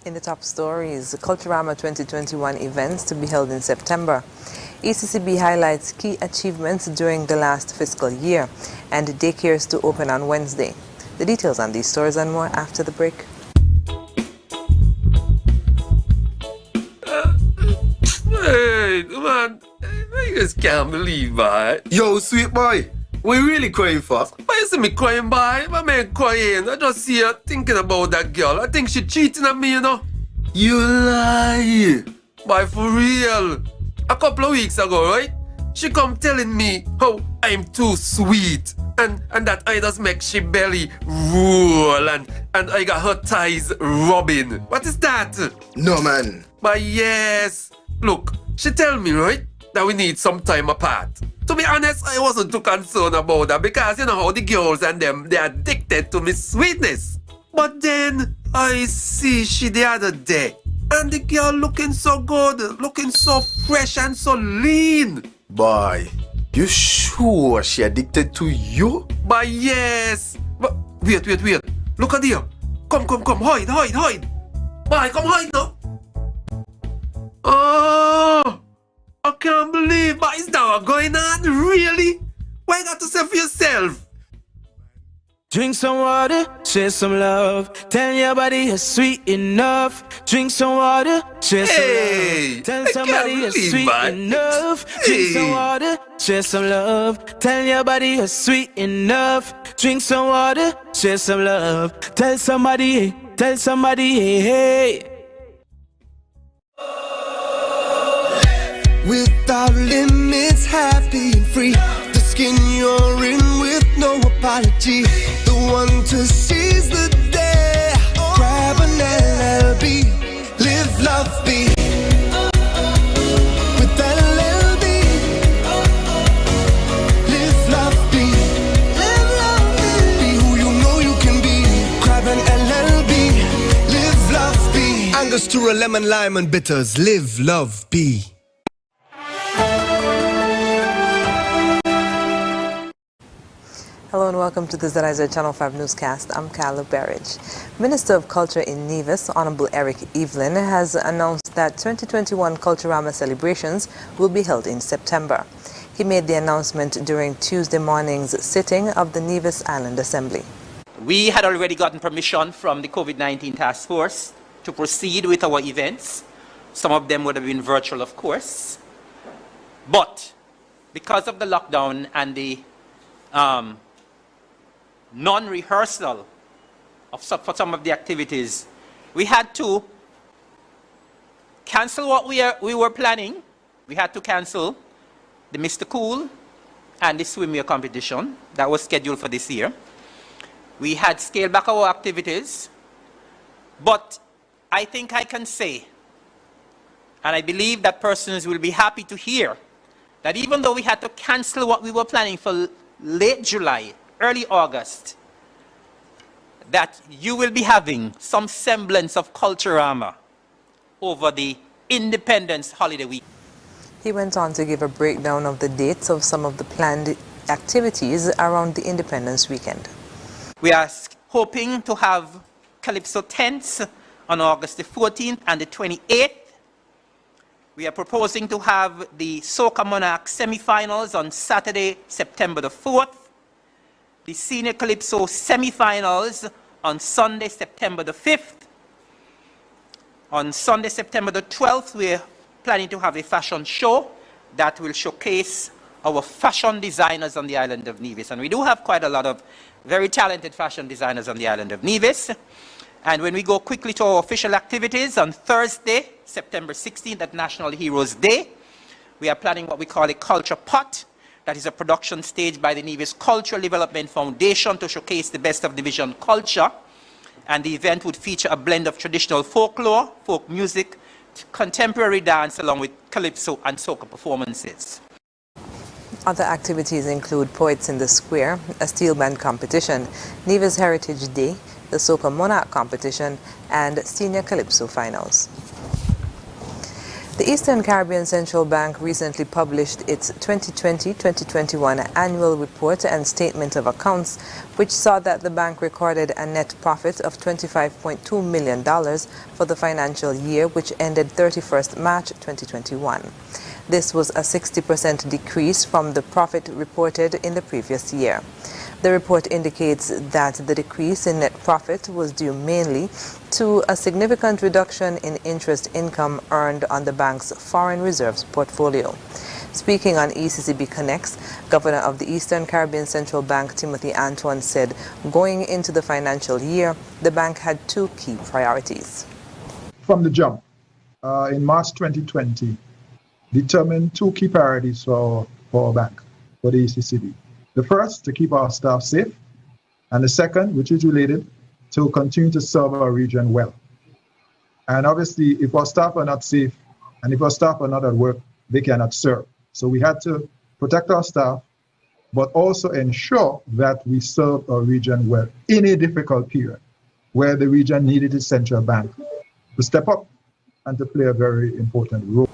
In the top stories, Culturama 2021 events to be held in September. ECCB highlights key achievements during the last fiscal year, and daycares to open on Wednesday. The details on these stories and more after the break. Hey, man, I just can't believe that. Yo, sweet boy, what you really crying for? Why you see me crying, boy? My man crying. I just see her thinking about that girl. I think she cheating on me, you know. You lie. Boy, for real. A couple of weeks ago, right? She come telling me how I'm too sweet. And that I just make she belly roll and I got her thighs rubbing. What is that? No, man. But yes. Look, she tell me, right, that we need some time apart. To be honest, I wasn't too concerned about that because you know how the girls and them, they're addicted to me sweetness. But then I see she the other day and the girl looking so good, looking so fresh and so lean. Boy, you sure she addicted to you? But yes. But wait. Look at here. Come, hide. Boy, come hide now. Oh, I can't believe, but is that what going on? Really? Why you got to say for yourself? Drink some water, share some love. Tell your body you're sweet enough. Drink some water, share some love. Tell somebody you're sweet enough. Drink some water, share some love. Tell your body you're sweet enough. Drink some water, share some love. Tell somebody, hey. Without limits, happy and free. The skin you're in with no apology. The one to seize the day. Grab an LLB, live, love, be. With LLB, live, love, be. Live, love, be. Be who you know you can be. Grab an LLB, live, love, be. Angostura, lemon, lime and bitters, live, love, be. Hello and welcome to the ZIZ Channel 5 newscast. I'm Carla Berridge. Minister of Culture in Nevis, Honorable Eric Evelyn, has announced that 2021 Culturama celebrations will be held in September. He made the announcement during Tuesday morning's sitting of the Nevis Island Assembly. We had already gotten permission from the COVID-19 task force to proceed with our events. Some of them would have been virtual, of course. But because of the lockdown and the non-rehearsal for some of the activities, we had to cancel what we were planning. We had to cancel the Mr. Cool and the swimwear competition that was scheduled for this year. We had scaled back our activities, but I think I can say, and I believe that persons will be happy to hear, that even though we had to cancel what we were planning for late July, early August, that you will be having some semblance of Culturama over the Independence holiday week. He went on to give a breakdown of the dates of some of the planned activities around the Independence weekend. We are hoping to have Calypso tents on August the 14th and the 28th. We are proposing to have the Soca Monarch semi-finals on Saturday, September the 4th. The Senior Calypso semi-finals on Sunday, September the 5th. On Sunday, September the 12th, we're planning to have a fashion show that will showcase our fashion designers on the island of Nevis. And we do have quite a lot of very talented fashion designers on the island of Nevis. And when we go quickly to our official activities, on Thursday, September 16th, at National Heroes Day, we are planning what we call a Culture Pot. That is a production staged by the Nevis Cultural Development Foundation to showcase the best of division culture. And the event would feature a blend of traditional folklore, folk music, contemporary dance, along with calypso and soca performances. Other activities include Poets in the Square, a steel band competition, Nevis Heritage Day, the Soca Monarch competition, and Senior Calypso finals. The Eastern Caribbean Central Bank recently published its 2020-2021 annual report and statement of accounts, which saw that the bank recorded a net profit of $25.2 million for the financial year, which ended 31st March 2021. This was a 60% decrease from the profit reported in the previous year. The report indicates that the decrease in net profit was due mainly to a significant reduction in interest income earned on the bank's foreign reserves portfolio. Speaking on ECCB Connects, Governor of the Eastern Caribbean Central Bank Timothy Antoine said going into the financial year, the bank had two key priorities. From the jump, in March 2020, determined two key priorities for our bank, for the ECCB. The first, to keep our staff safe, and the second, which is related, to continue to serve our region well. And obviously, if our staff are not safe, and if our staff are not at work, they cannot serve. So we had to protect our staff, but also ensure that we serve our region well in a difficult period, where the region needed its central bank to step up and to play a very important role.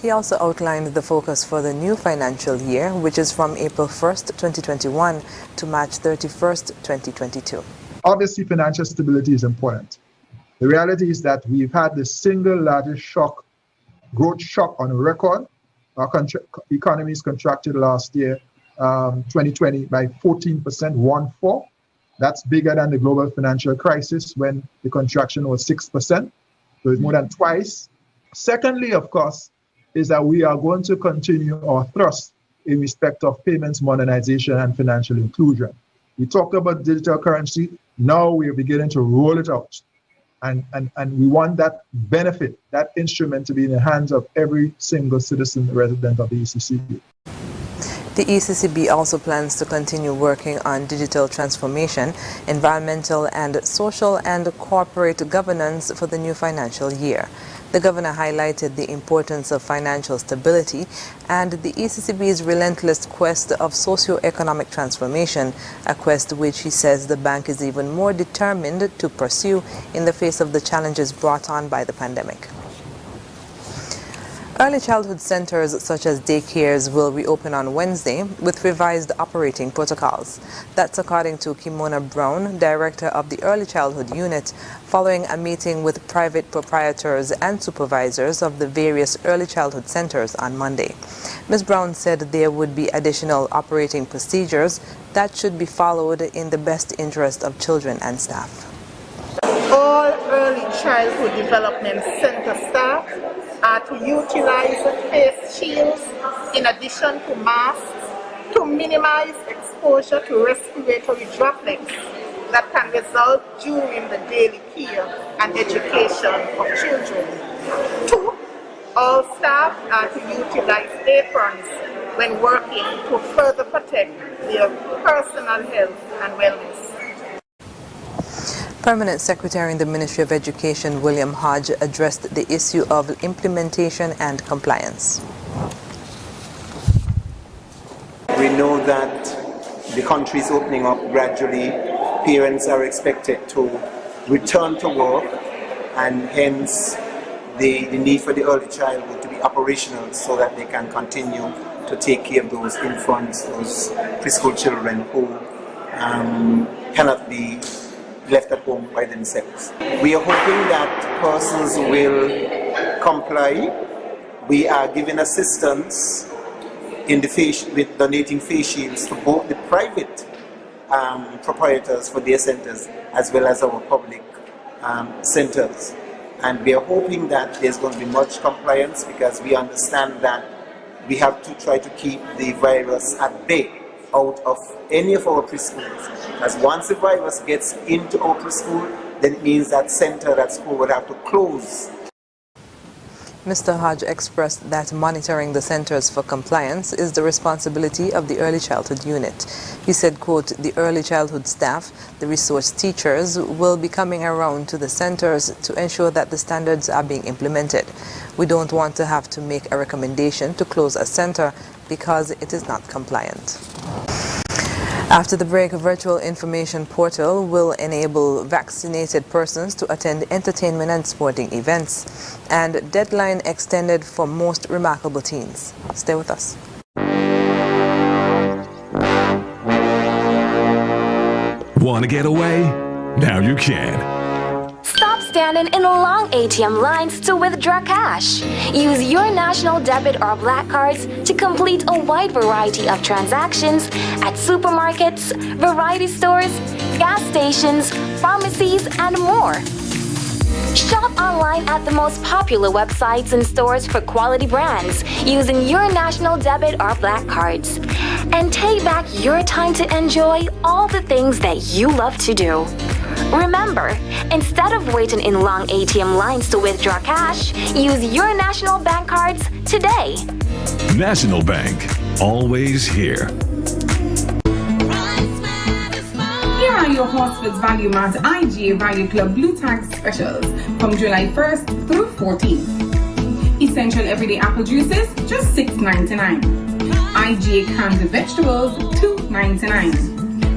He also outlined the focus for the new financial year, which is from April 1st, 2021 to March 31st, 2022. Obviously, financial stability is important. The reality is that we've had the single largest growth shock on record. Our economies contracted last year, 2020, by 14%, 1.4. That's bigger than the global financial crisis when the contraction was 6%. So it's more than twice. Secondly, of course, is that we are going to continue our thrust in respect of payments modernization and financial inclusion. We talked about digital currency. Now we are beginning to roll it out. And we want that benefit, that instrument, to be in the hands of every single citizen resident of the ECCB. The ECCB also plans to continue working on digital transformation, environmental and social and corporate governance for the new financial year. The governor highlighted the importance of financial stability and the ECCB's relentless quest of socio-economic transformation, a quest which he says the bank is even more determined to pursue in the face of the challenges brought on by the pandemic. Early childhood centers such as daycares will reopen on Wednesday with revised operating protocols. That's according to Kimona Brown, director of the Early Childhood Unit, following a meeting with private proprietors and supervisors of the various early childhood centers on Monday. Ms. Brown said there would be additional operating procedures that should be followed in the best interest of children and staff. All early childhood development center staff are to utilize face shields in addition to masks to minimize exposure to respiratory droplets that can result during the daily care and education of children. 2, all staff are to utilize aprons when working to further protect their personal health and wellness. Permanent Secretary in the Ministry of Education, William Hodge, addressed the issue of implementation and compliance. We know that the country is opening up gradually. Parents are expected to return to work, and hence the need for the early childhood to be operational so that they can continue to take care of those infants, those preschool children who cannot be left at home by themselves. We are hoping that persons will comply. We are giving assistance in the with donating face shields to both the private proprietors for their centers as well as our public centers. And we are hoping that there's going to be much compliance, because we understand that we have to try to keep the virus at bay out of any of our preschools. As once the virus gets into our preschool, then it means that center, that school would have to close. Mr. Hodge expressed that monitoring the centers for compliance is the responsibility of the Early Childhood Unit. He said, quote, the early childhood staff, the resource teachers, will be coming around to the centers to ensure that the standards are being implemented. We don't want to have to make a recommendation to close a center because it is not compliant. After the break, a virtual information portal will enable vaccinated persons to attend entertainment and sporting events. And deadline extended for most remarkable teens. Stay with us. Want to get away? Now you can. Stop standing in long ATM lines to withdraw cash. Use your national debit or black cards to complete a wide variety of transactions at supermarkets, variety stores, gas stations, pharmacies, and more. Shop online at the most popular websites and stores for quality brands using your national debit or black cards. And take back your time to enjoy all the things that you love to do. Remember, instead of waiting in long ATM lines to withdraw cash, use your national bank cards today. National Bank, always here. Here are your Horsford's Value Mart IGA Value Club Blue Tag specials from July 1st through 14th. Essential everyday apple juices, just $6.99. IGA canned vegetables, $2.99.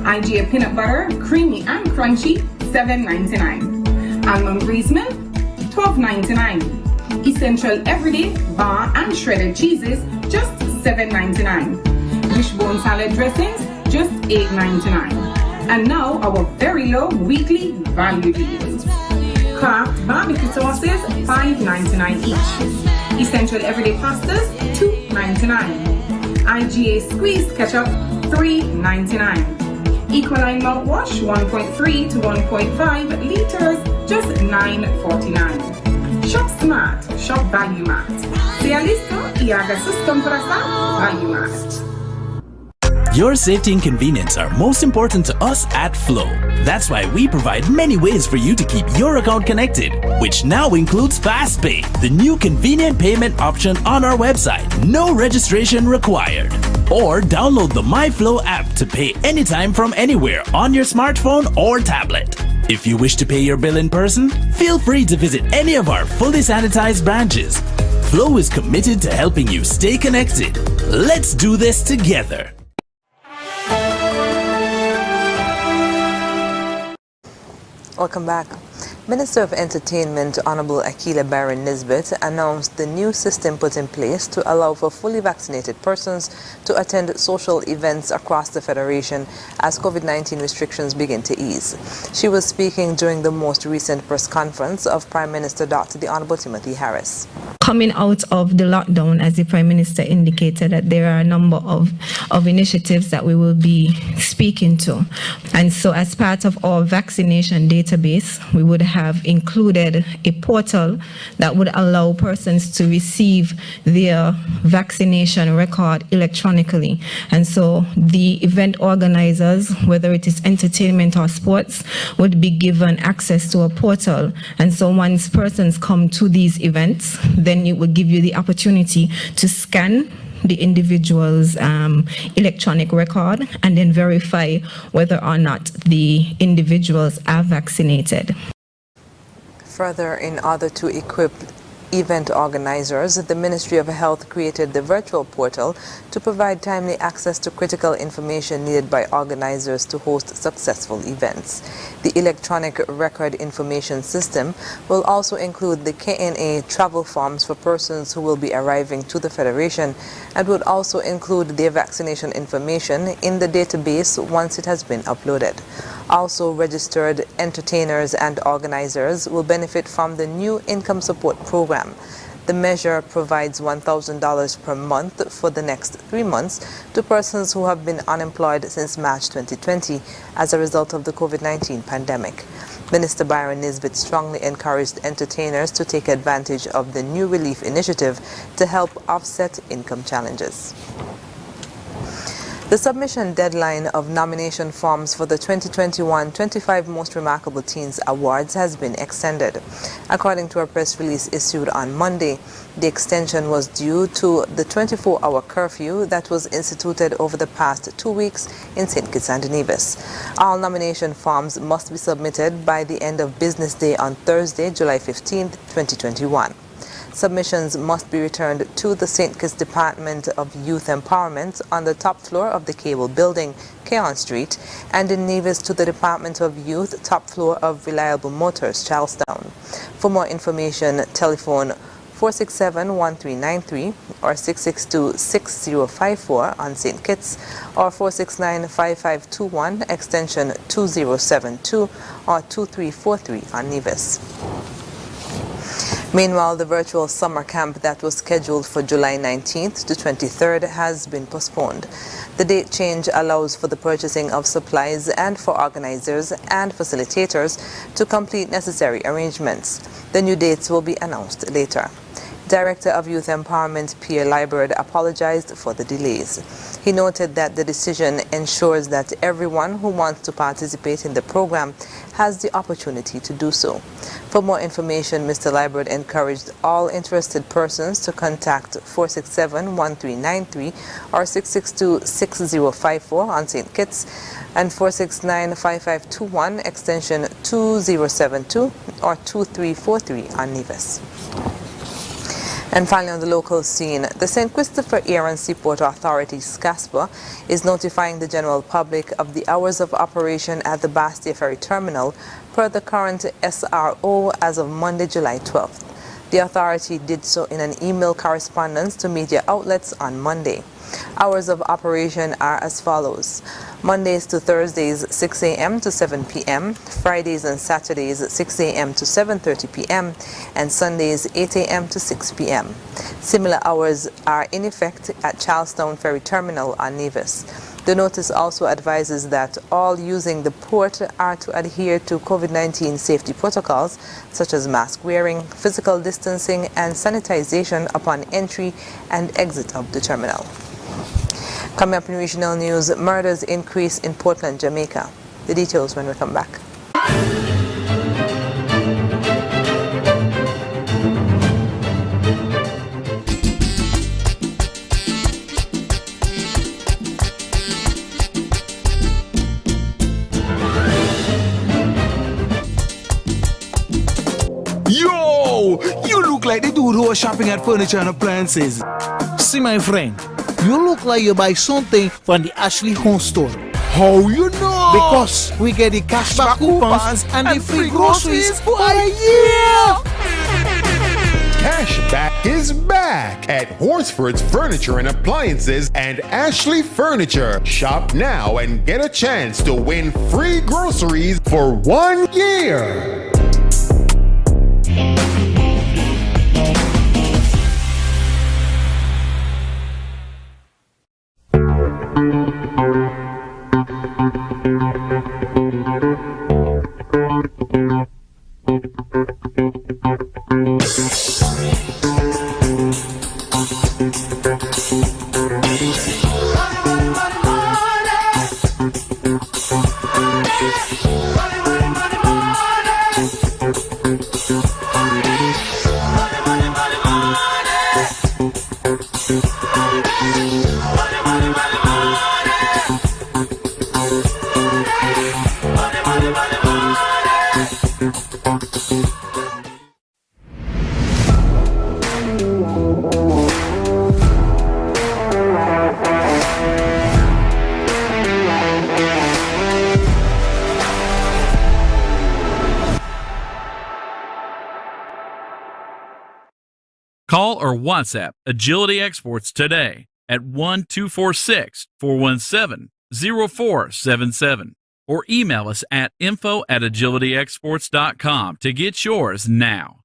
IGA peanut butter, creamy and crunchy, $7.99. Almond Griezmann, $12.99. Essential everyday bar and shredded cheeses, just $7.99. Wishbone salad dressings, just $8.99. And now our very low weekly value deals. Kraft barbecue sauces, $5.99 each. Essential everyday pastas, $2.99. IGA squeezed ketchup, $3.99. Equaline mouthwash, 1.3 to 1.5 liters, just $9.49. Shop smart, shop Value Mart. Sea listo y haga sus compras a Value Mart. Your safety and convenience are most important to us at Flow. That's why we provide many ways for you to keep your account connected, which now includes FastPay, the new convenient payment option on our website. No registration required. Or download the MyFlow app to pay anytime from anywhere on your smartphone or tablet. If you wish to pay your bill in person, feel free to visit any of our fully sanitized branches. Flow is committed to helping you stay connected. Let's do this together. Welcome back. Minister of Entertainment Honorable Akila Byron Nisbet announced the new system put in place to allow for fully vaccinated persons to attend social events across the Federation as COVID-19 restrictions begin to ease. She was speaking during the most recent press conference of Prime Minister Dr. the Honorable Timothy Harris. Coming out of the lockdown, as the Prime Minister indicated, that there are a number of initiatives that we will be speaking to. And so as part of our vaccination database, we would have included a portal that would allow persons to receive their vaccination record electronically. And so the event organizers, whether it is entertainment or sports, would be given access to a portal. And so once persons come to these events, then it would give you the opportunity to scan the individual's electronic record and then verify whether or not the individuals are vaccinated. Further, in order to equip event organizers, the Ministry of Health created the virtual portal to provide timely access to critical information needed by organizers to host successful events. The electronic record information system will also include the KNA travel forms for persons who will be arriving to the Federation and would also include their vaccination information in the database once it has been uploaded. Also, registered entertainers and organizers will benefit from the new income support program. The measure provides $1,000 per month for the next 3 months to persons who have been unemployed since March 2020 as a result of the COVID-19 pandemic. Minister Byron Nisbet strongly encouraged entertainers to take advantage of the new relief initiative to help offset income challenges. The submission deadline of nomination forms for the 2021 25 Most Remarkable Teens Awards has been extended. According to a press release issued on Monday, the extension was due to the 24-hour curfew that was instituted over the past 2 weeks in St. Kitts and Nevis. All nomination forms must be submitted by the end of business day on Thursday, July 15, 2021. Submissions must be returned to the St. Kitts Department of Youth Empowerment on the top floor of the Cable Building, Keon Street, and in Nevis to the Department of Youth, top floor of Reliable Motors, Charlestown. For more information, telephone 467-1393 or 662-6054 on St. Kitts, or 469-5521 extension 2072 or 2343 on Nevis. Meanwhile, the virtual summer camp that was scheduled for July 19th to 23rd has been postponed. The date change allows for the purchasing of supplies and for organizers and facilitators to complete necessary arrangements. The new dates will be announced later. Director of Youth Empowerment, Pierre Liebert, apologized for the delays. He noted that the decision ensures that everyone who wants to participate in the program has the opportunity to do so. For more information, Mr. Liebert encouraged all interested persons to contact 467-1393 or 662-6054 on St. Kitts and 469-5521 extension 2072 or 2343 on Nevis. And finally, on the local scene, the St. Christopher Air and Seaport Authority, SCASPA, is notifying the general public of the hours of operation at the Bastia Ferry Terminal per the current SRO as of Monday, July 12th. The authority did so in an email correspondence to media outlets on Monday. Hours of operation are as follows: Mondays to Thursdays 6 a.m. to 7 p.m., Fridays and Saturdays 6 a.m. to 7:30 p.m., and Sundays 8 a.m. to 6 p.m. Similar hours are in effect at Charlestown Ferry Terminal on Nevis. The notice also advises that all using the port are to adhere to COVID-19 safety protocols such as mask wearing, physical distancing, and sanitization upon entry and exit of the terminal. Coming up in regional news, murders increase in Portland, Jamaica. The details when we come back. Yo! You look like the dude who was shopping at Furniture and Appliances. See, my friend, you look like you buy something from the Ashley Home Store. How you know? Because we get the cashback coupons and the free groceries for a year. Cashback is back at Horsford's Furniture and Appliances and Ashley Furniture. Shop now and get a chance to win free groceries for 1 year. Call or WhatsApp Agility Exports today at 1-246-417-0477 or email us at info@agilityexports.com to get yours now.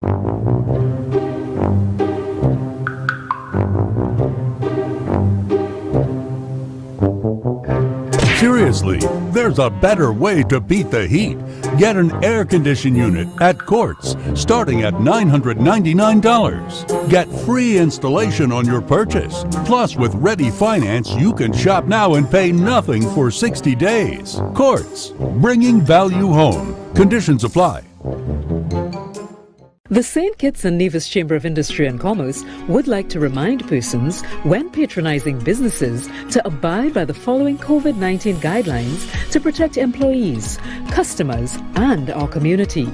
Seriously, there's a better way to beat the heat. Get an air conditioning unit at Quartz, starting at $999. Get free installation on your purchase. Plus, with Ready Finance, you can shop now and pay nothing for 60 days. Quartz, bringing value home. Conditions apply. The St. Kitts and Nevis Chamber of Industry and Commerce would like to remind persons when patronizing businesses to abide by the following COVID-19 guidelines to protect employees, customers, and our community.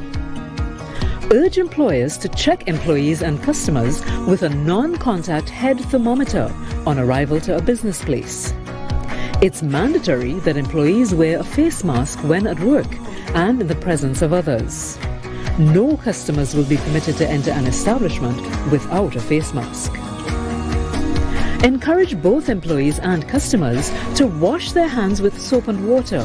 urge employers to check employees and customers with a non-contact head thermometer on arrival to a business place. It's mandatory that employees wear a face mask when at work and in the presence of others. No customers will be permitted to enter an establishment without a face mask. Encourage both employees and customers to wash their hands with soap and water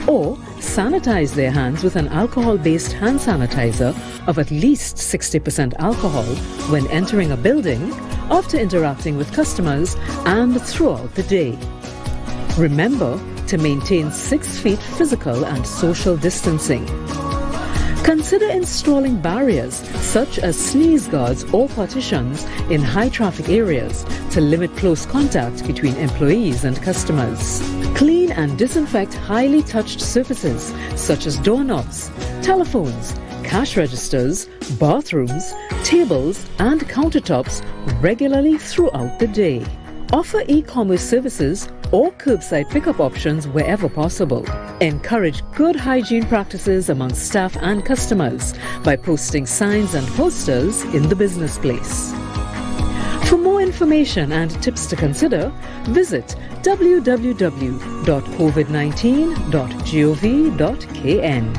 or sanitize their hands with an alcohol-based hand sanitizer of at least 60% alcohol when entering a building, after interacting with customers, and throughout the day. Remember to maintain 6 feet physical and social distancing. Consider installing barriers such as sneeze guards or partitions in high traffic areas to limit close contact between employees and customers. Clean and disinfect highly touched surfaces such as doorknobs, telephones, cash registers, bathrooms, tables and countertops regularly throughout the day. Offer e-commerce services or curbside pickup options wherever possible. Encourage good hygiene practices among staff and customers by posting signs and posters in the business place. For more information and tips to consider, visit www.covid19.gov.kn.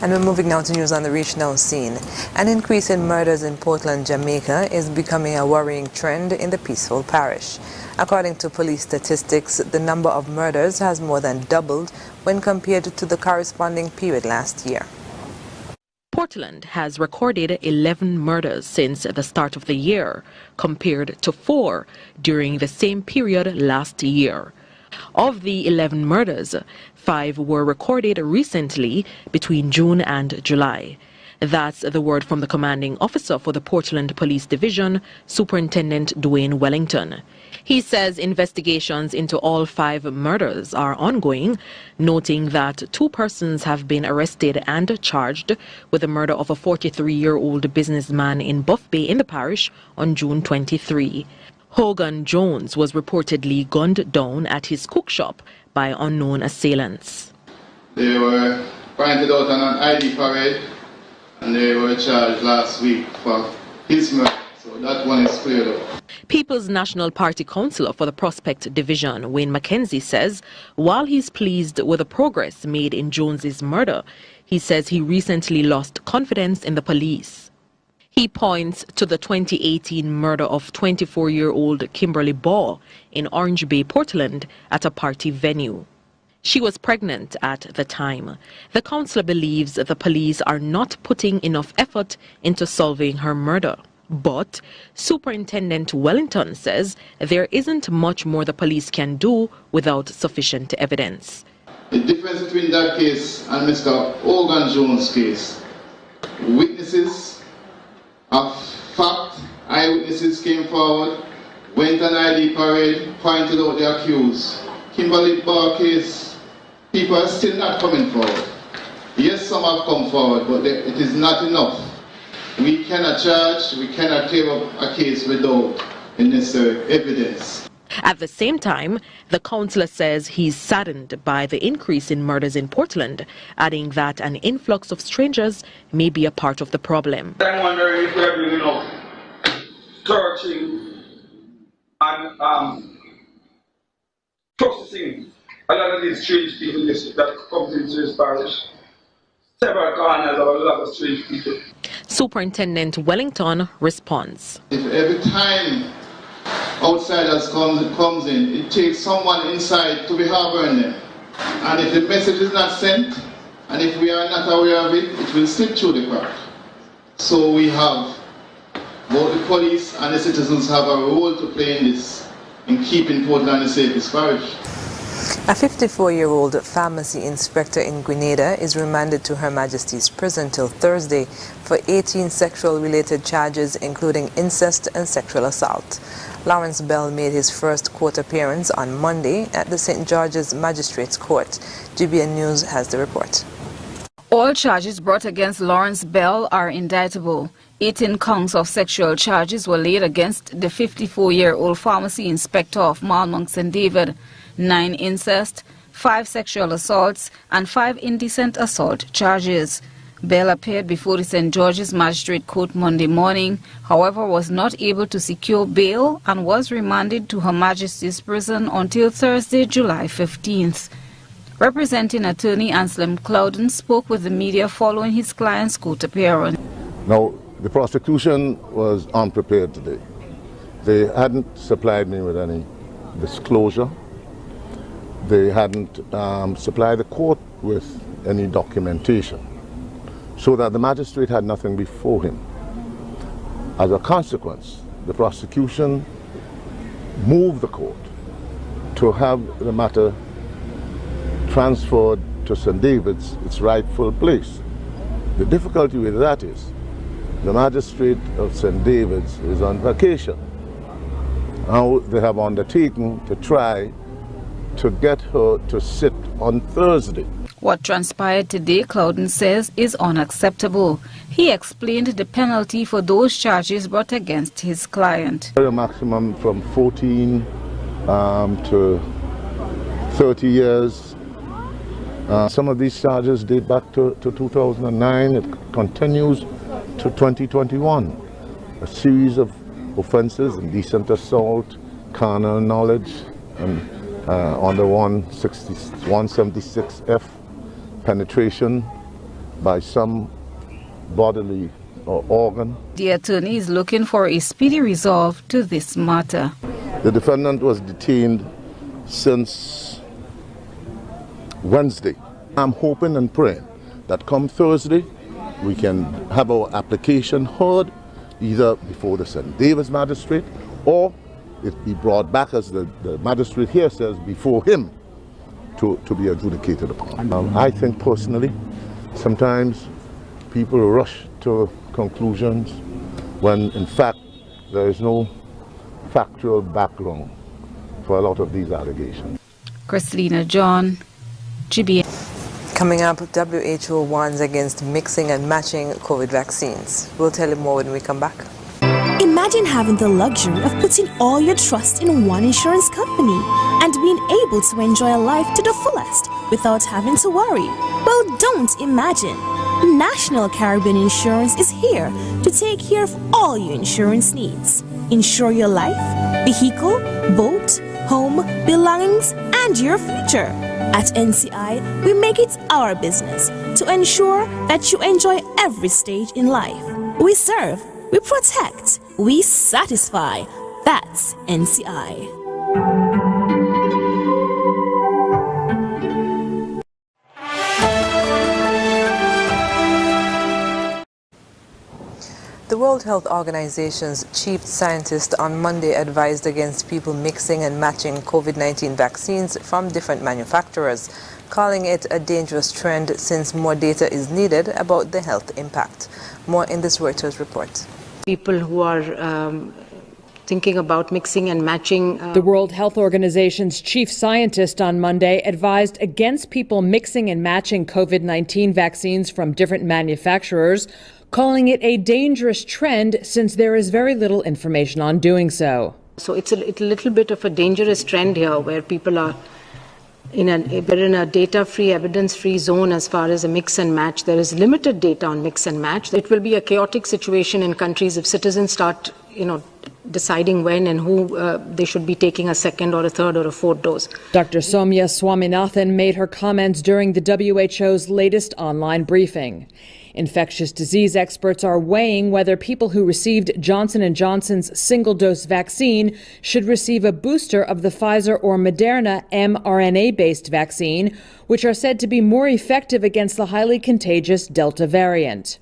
And we're moving now to news on the Reach Now scene. An increase in murders in Portland, Jamaica is becoming a worrying trend in the peaceful parish. According to police statistics, the number of murders has more than doubled when compared to the corresponding period last year. Portland has recorded 11 murders since the start of the year, compared to 4 during the same period last year. Of the 11 murders, 5 were recorded recently between June and July. That's the word from the commanding officer for the Portland Police Division, Superintendent Dwayne Wellington. He says investigations into all 5 murders are ongoing, noting that 2 persons have been arrested and charged with the murder of a 43-year-old businessman in Buff Bay in the parish on June 23. Hogan Jones was reportedly gunned down at his cook shop by unknown assailants. They were pointed out on an ID parade and they were charged last week for his murder, so that one is cleared up. People's National Party councillor for the Prospect Division, Wayne McKenzie, says while he's pleased with the progress made in Jones's murder, he says he recently lost confidence in the police. He points to the 2018 murder of 24-year-old Kimberly Baugh in Orange Bay, Portland, at a party venue. She was pregnant at the time. The councillor believes the police are not putting enough effort into solving her murder. But Superintendent Wellington says there isn't much more the police can do without sufficient evidence. The difference between that case and Mr. Hogan Jones' case, witnesses of fact, eyewitnesses came forward, went on ID parade, pointed out the accused. Kimberly Baugh case, people are still not coming forward. Yes, some have come forward, but it is not enough. We cannot charge, we cannot clear up a case without the necessary evidence. At the same time, the councillor says he's saddened by the increase in murders in Portland, adding that an influx of strangers may be a part of the problem. I'm wondering if we're doing enough searching and processing a lot of these strange people that come into this parish. Several corners of a lot of strange people. Superintendent Wellington responds. If every time outsiders comes in, it takes someone inside to be harboring them. And if the message is not sent, and if we are not aware of it, it will slip through the crack. So we have, both the police and the citizens have a role to play in this, in keeping Portland the safest parish. A 54-year-old pharmacy inspector in Grenada is remanded to Her Majesty's prison till Thursday for 18 sexual-related charges, including incest and sexual assault. Lawrence Bell made his first court appearance on Monday at the St. George's Magistrates Court. GBN News has the report. All charges brought against Lawrence Bell are indictable. 18 counts of sexual charges were laid against the 54-year-old pharmacy inspector of Malmont St. David, 9 incest, 5 sexual assaults, and 5 indecent assault charges. Bell appeared before the St. George's Magistrate Court Monday morning, however was not able to secure bail and was remanded to Her Majesty's Prison until Thursday, July 15th. Representing attorney Anselm Clouden spoke with the media following his client's court appearance. Now, the prosecution was unprepared today. They hadn't supplied me with any disclosure. They hadn't supplied the court with any documentation, so that the magistrate had nothing before him. As a consequence, the prosecution moved the court to have the matter transferred to St. David's, its rightful place. The difficulty with that is the magistrate of St. David's is on vacation. Now they have undertaken to try to get her to sit on Thursday. What transpired today, Clouden says, is unacceptable. He explained the penalty for those charges brought against his client. A maximum from 14 to 30 years. Some of these charges date back to 2009. It continues to 2021. A series of offenses: indecent assault, carnal knowledge, and under 176F, penetration by some bodily organ. The attorney is looking for a speedy resolve to this matter. The defendant was detained since Wednesday. I'm hoping and praying that come Thursday we can have our application heard either before the St. David's magistrate, or it be brought back, as the magistrate here says, before him to be adjudicated upon. I think personally, sometimes people rush to conclusions when in fact there is no factual background for a lot of these allegations. Christina John, GBN. Coming up, WHO warns against mixing and matching COVID vaccines. We'll tell you more when we come back. Imagine having the luxury of putting all your trust in one insurance company and being able to enjoy life to the fullest without having to worry. Well, don't imagine. National Caribbean Insurance is here to take care of all your insurance needs. Insure your life, vehicle, boat, home, belongings, and your future. At NCI, we make it our business to ensure that you enjoy every stage in life. We serve, we protect, we satisfy. That's NCI. The World Health Organization's chief scientist on Monday advised against people mixing and matching COVID-19 vaccines from different manufacturers, calling it a dangerous trend since more data is needed about the health impact. More in this Reuters report. People who are thinking about mixing and matching. The World Health Organization's chief scientist on Monday advised against people mixing and matching COVID-19 vaccines from different manufacturers, calling it a dangerous trend since there is very little information on doing so. So it's a little bit of a dangerous trend here where people are in a data-free, evidence-free zone as far as a mix and match. There is limited data on mix and match. It will be a chaotic situation in countries if citizens start, deciding when and who they should be taking a second or a third or a fourth dose. Dr. Soumya Swaminathan made her comments during the WHO's latest online briefing. Infectious disease experts are weighing whether people who received Johnson & Johnson's single-dose vaccine should receive a booster of the Pfizer or Moderna mRNA-based vaccine, which are said to be more effective against the highly contagious Delta variant.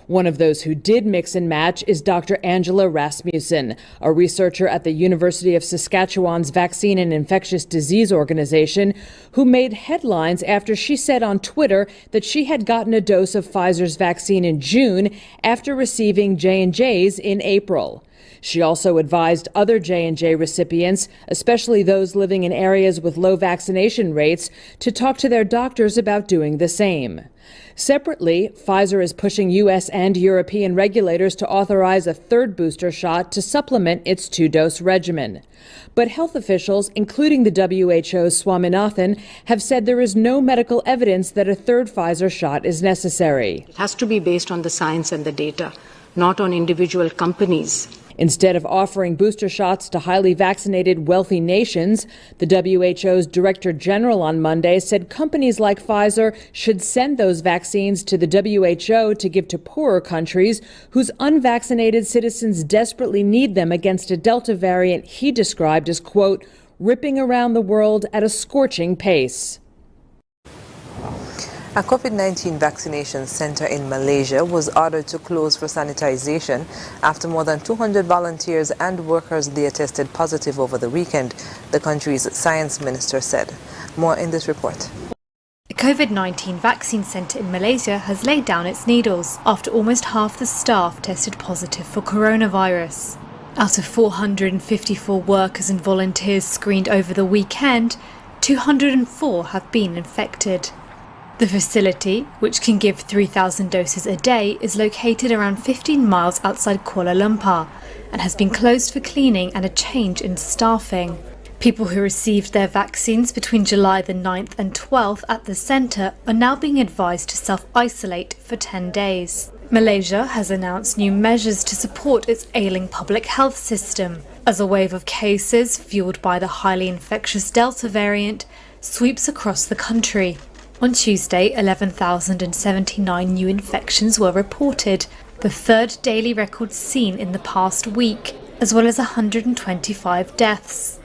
One of those who did mix and match is Dr. Angela Rasmussen, a researcher at the University of Saskatchewan's Vaccine and Infectious Disease Organization, who made headlines after she said on Twitter that she had gotten a dose of Pfizer's vaccine in June after receiving J&J's in April. She also advised other J&J recipients, especially those living in areas with low vaccination rates, to talk to their doctors about doing the same. Separately, Pfizer is pushing U.S. and European regulators to authorize a third booster shot to supplement its two-dose regimen. But health officials, including the WHO's Swaminathan, have said there is no medical evidence that a third Pfizer shot is necessary. It has to be based on the science and the data, not on individual companies. Instead of offering booster shots to highly vaccinated wealthy nations, the WHO's Director General on Monday said companies like Pfizer should send those vaccines to the WHO to give to poorer countries whose unvaccinated citizens desperately need them against a Delta variant he described as, quote, ripping around the world at a scorching pace. A COVID-19 vaccination center in Malaysia was ordered to close for sanitization after more than 200 volunteers and workers there tested positive over the weekend, the country's science minister said. More in this report. A COVID-19 vaccine centre in Malaysia has laid down its needles after almost half the staff tested positive for coronavirus. Out of 454 workers and volunteers screened over the weekend, 204 have been infected. The facility, which can give 3,000 doses a day, is located around 15 miles outside Kuala Lumpur and has been closed for cleaning and a change in staffing. People who received their vaccines between July the 9th and 12th at the centre are now being advised to self-isolate for 10 days. Malaysia has announced new measures to support its ailing public health system as a wave of cases, fueled by the highly infectious Delta variant, sweeps across the country. On Tuesday, 11,079 new infections were reported, the third daily record seen in the past week, as well as 125 deaths.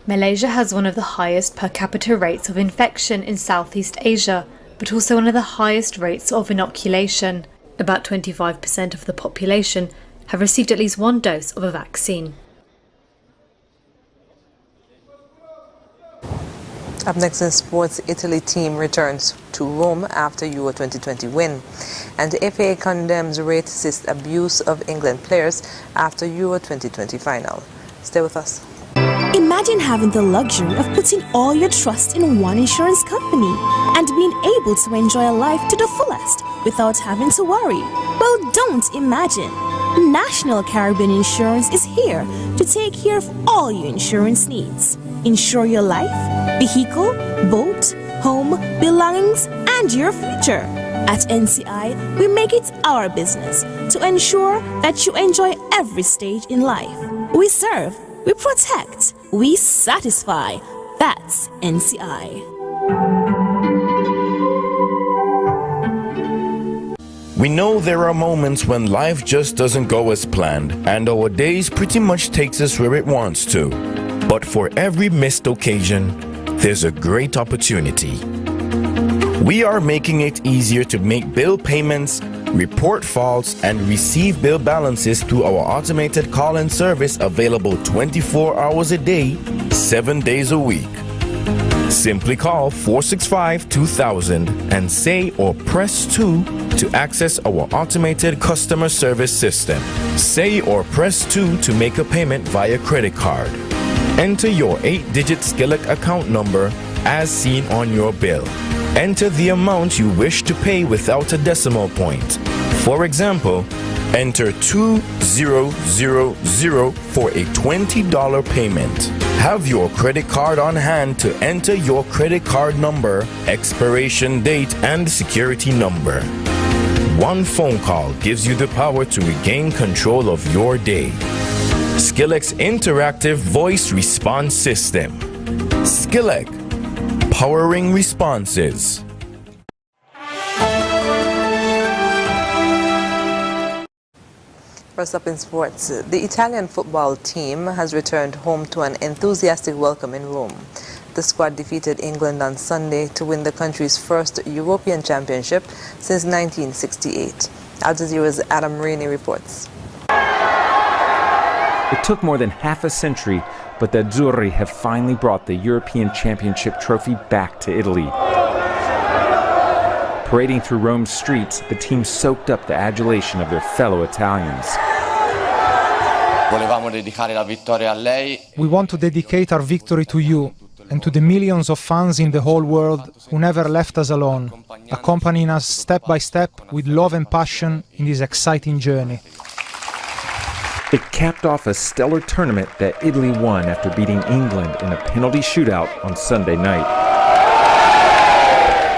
Malaysia has one of the highest per capita rates of infection in Southeast Asia, but also one of the highest rates of inoculation. About 25% of the population have received at least one dose of a vaccine. Up next in sports, Italy team returns to Rome after Euro 2020 win. And the FA condemns racist abuse of England players after Euro 2020 final. Stay with us. Imagine having the luxury of putting all your trust in one insurance company and being able to enjoy a life to the fullest without having to worry. Well, don't imagine. National Caribbean Insurance is here to take care of all your insurance needs. Insure your life, vehicle, boat, home, belongings, and your future. At NCI, we make it our business to ensure that you enjoy every stage in life. We serve, we protect, we satisfy. That's NCI. We know there are moments when life just doesn't go as planned, and our days pretty much takes us where it wants to. But for every missed occasion, there's a great opportunity. We are making it easier to make bill payments, report faults, and receive bill balances through our automated call-in service available 24 hours a day, 7 days a week. Simply call 465-2000 and say or press 2 to access our automated customer service system. Say or press 2 to make a payment via credit card. Enter your 8-digit Skillet account number as seen on your bill. Enter the amount you wish to pay without a decimal point. For example, enter 2000 for a $20 payment. Have your credit card on hand to enter your credit card number, expiration date, and security number. One phone call gives you the power to regain control of your day. Skillet's interactive voice response system. Skillet, powering responses. First up in sports, the Italian football team has returned home to an enthusiastic welcome in Rome. The squad defeated England on Sunday to win the country's first European Championship since 1968. Al Jazeera's Adam Rainey reports. It took more than half a century, but the Azzurri have finally brought the European Championship trophy back to Italy. Parading through Rome's streets, the team soaked up the adulation of their fellow Italians. We want to dedicate our victory to you and to the millions of fans in the whole world who never left us alone, accompanying us step by step with love and passion in this exciting journey. It capped off a stellar tournament that Italy won after beating England in a penalty shootout on Sunday night.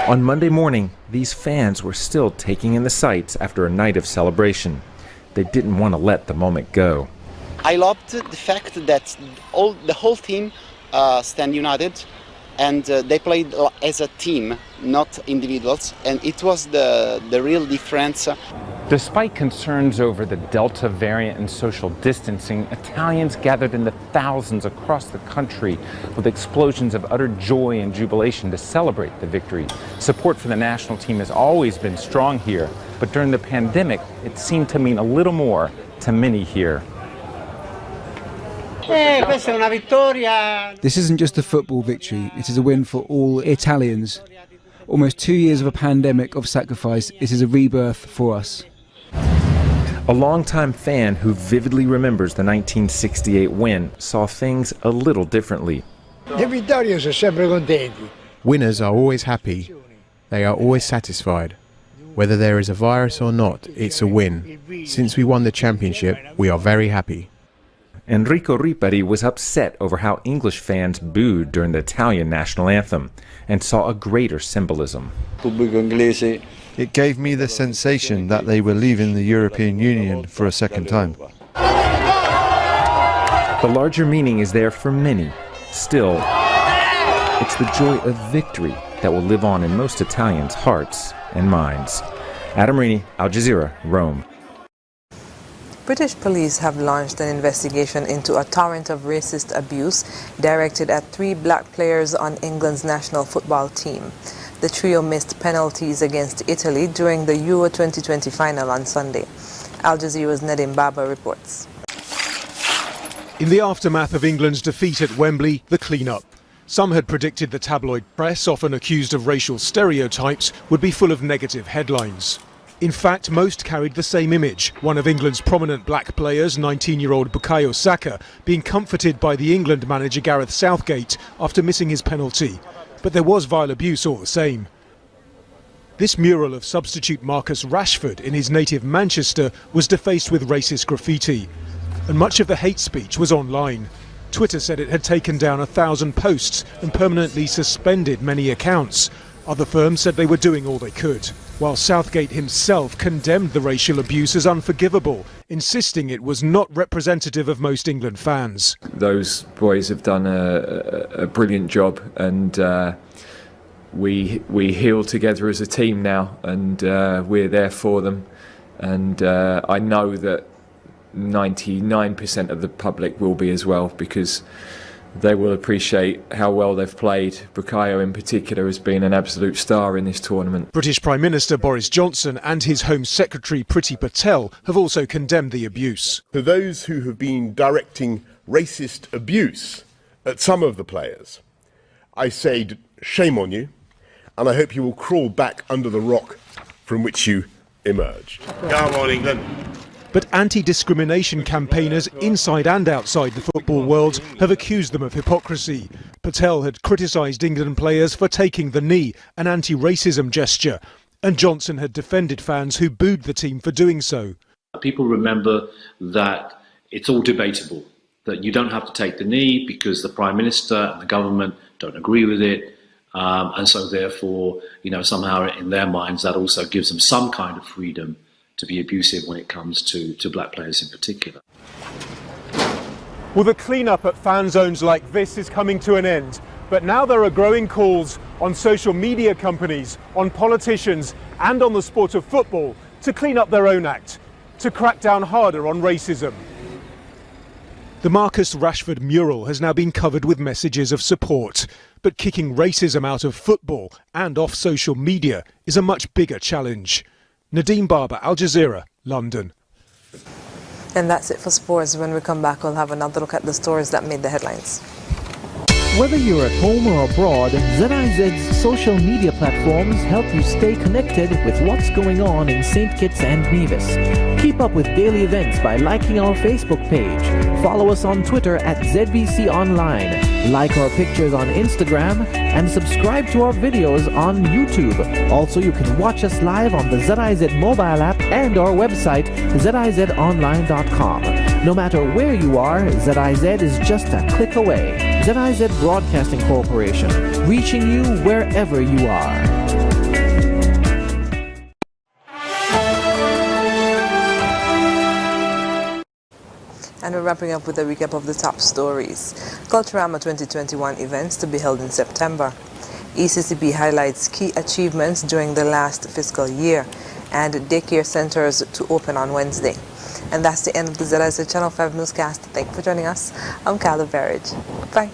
On Monday morning, these fans were still taking in the sights after a night of celebration. They didn't want to let the moment go. I loved the fact that the whole team stand united, and they played as a team, not individuals, and it was the real difference. Despite concerns over the Delta variant and social distancing, Italians gathered in the thousands across the country with explosions of utter joy and jubilation to celebrate the victory. Support for the national team has always been strong here, but during the pandemic, it seemed to mean a little more to many here. This isn't just a football victory, it is a win for all Italians. Almost 2 years of a pandemic of sacrifice, it is a rebirth for us. A longtime fan who vividly remembers the 1968 win saw things a little differently. Winners are always happy. They are always satisfied. Whether there is a virus or not, it's a win. Since we won the championship, we are very happy. Enrico Ripari was upset over how English fans booed during the Italian national anthem and saw a greater symbolism. It gave me the sensation that they were leaving the European Union for a second time. The larger meaning is there for many. Still, it's the joy of victory that will live on in most Italians' hearts and minds. Adam Rini, Al Jazeera, Rome. British police have launched an investigation into a torrent of racist abuse directed at 3 black players on England's national football team. The trio missed penalties against Italy during the Euro 2020 final on Sunday. Al Jazeera's Nadim Baba reports. In the aftermath of England's defeat at Wembley, the clean-up. Some had predicted the tabloid press, often accused of racial stereotypes, would be full of negative headlines. In fact, most carried the same image, one of England's prominent black players, 19-year-old Bukayo Saka, being comforted by the England manager Gareth Southgate after missing his penalty. But there was vile abuse all the same. This mural of substitute Marcus Rashford in his native Manchester was defaced with racist graffiti, and much of the hate speech was online. Twitter said it had taken down 1,000 posts and permanently suspended many accounts. Other firms said they were doing all they could, while Southgate himself condemned the racial abuse as unforgivable, insisting it was not representative of most England fans. Those boys have done a brilliant job, and we heal together as a team now, and we're there for them. And I know that 99% of the public will be as well, because they will appreciate how well they've played. Bukayo in particular has been an absolute star in this tournament. British Prime Minister Boris Johnson and his Home Secretary Priti Patel have also condemned the abuse. To those who have been directing racist abuse at some of the players, I say shame on you, and I hope you will crawl back under the rock from which you emerged. Come on, England. But anti-discrimination campaigners inside and outside the football world have accused them of hypocrisy. Patel had criticised England players for taking the knee, an anti-racism gesture, and Johnson had defended fans who booed the team for doing so. People remember that it's all debatable, that you don't have to take the knee because the Prime Minister and the government don't agree with it, and so therefore, somehow in their minds that also gives them some kind of freedom to be abusive when it comes to black players in particular. Well, the clean-up at fan zones like this is coming to an end, but now there are growing calls on social media companies, on politicians and on the sport of football to clean up their own act, to crack down harder on racism. The Marcus Rashford mural has now been covered with messages of support, but kicking racism out of football and off social media is a much bigger challenge. Nadim Baba, Al Jazeera, London. And that's it for sports. When we come back, we'll have another look at the stories that made the headlines. Whether you're at home or abroad, ZIZ's social media platforms help you stay connected with what's going on in St. Kitts and Nevis. Keep up with daily events by liking our Facebook page. Follow us on Twitter at ZBC Online. Like our pictures on Instagram and subscribe to our videos on YouTube. Also, you can watch us live on the ZIZ mobile app and our website, zizonline.com. No matter where you are, ZIZ is just a click away. ZIZ Broadcasting Corporation, reaching you wherever you are. And we're wrapping up with a recap of the top stories. Culturama 2021 events to be held in September. ECCB highlights key achievements during the last fiscal year, and daycare centers to open on Wednesday. And that's the end of the ZIZ Channel 5 newscast. Thank you for joining us. I'm Carla Berridge. Bye.